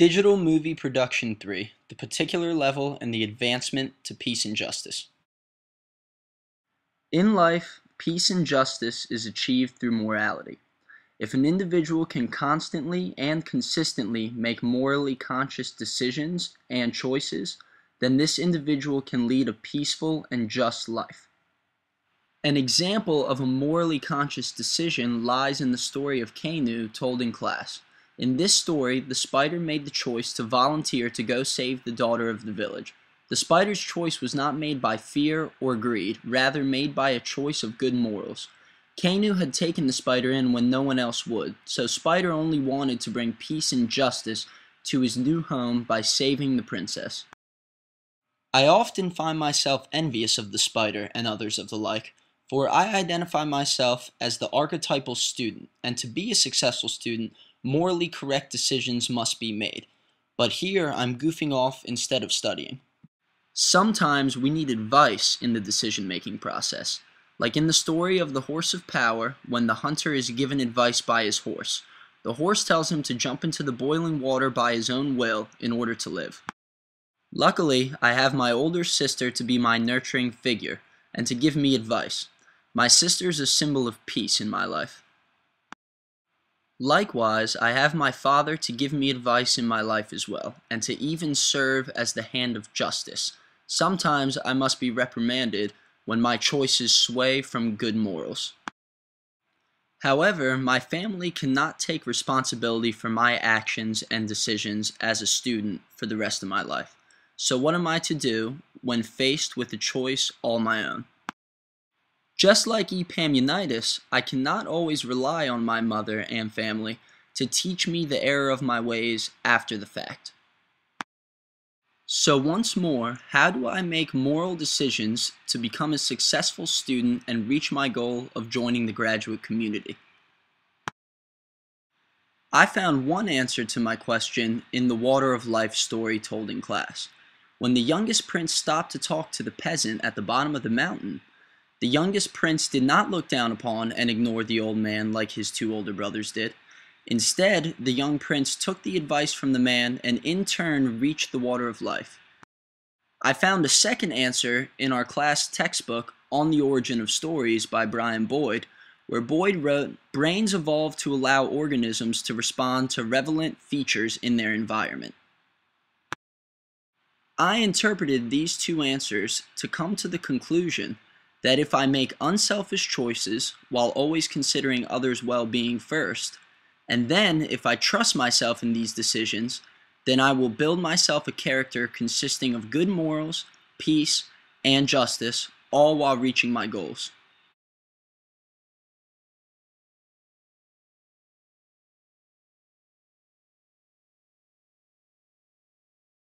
Digital Movie Production 3, the particular level and the advancement to peace and justice. In life, peace and justice is achieved through morality. If an individual can constantly and consistently make morally conscious decisions and choices, then this individual can lead a peaceful and just life. An example of a morally conscious decision lies in the story of Kainu told in class. In this story, the spider made the choice to volunteer to go save the daughter of the village. The spider's choice was not made by fear or greed, rather made by a choice of good morals. Kainu had taken the spider in when no one else would, so Spider only wanted to bring peace and justice to his new home by saving the princess. I often find myself envious of the spider and others of the like, for I identify myself as the archetypal student, and to be a successful student, morally correct decisions must be made. But here I'm goofing off instead of studying. Sometimes we need advice in the decision-making process. Like in the story of the Horse of Power, when the hunter is given advice by his horse. The horse tells him to jump into the boiling water by his own will in order to live. Luckily, I have my older sister to be my nurturing figure, and to give me advice. My sister is a symbol of peace in my life. Likewise, I have my father to give me advice in my life as well, and to even serve as the hand of justice. Sometimes I must be reprimanded when my choices sway from good morals. However, my family cannot take responsibility for my actions and decisions as a student for the rest of my life. So what am I to do when faced with a choice all my own? Just like Epaminondas, I cannot always rely on my mother and family to teach me the error of my ways after the fact. So once more, how do I make moral decisions to become a successful student and reach my goal of joining the graduate community? I found one answer to my question in the Water of Life story told in class. When the youngest prince stopped to talk to the peasant at the bottom of the mountain, the youngest prince did not look down upon and ignore the old man like his two older brothers did. Instead, the young prince took the advice from the man and in turn reached the water of life. I found a second answer in our class textbook On the Origin of Stories by Brian Boyd, where Boyd wrote, "Brains evolved to allow organisms to respond to relevant features in their environment." I interpreted these two answers to come to the conclusion that if I make unselfish choices while always considering others' well-being first, and then if I trust myself in these decisions, then I will build myself a character consisting of good morals, peace, and justice, all while reaching my goals.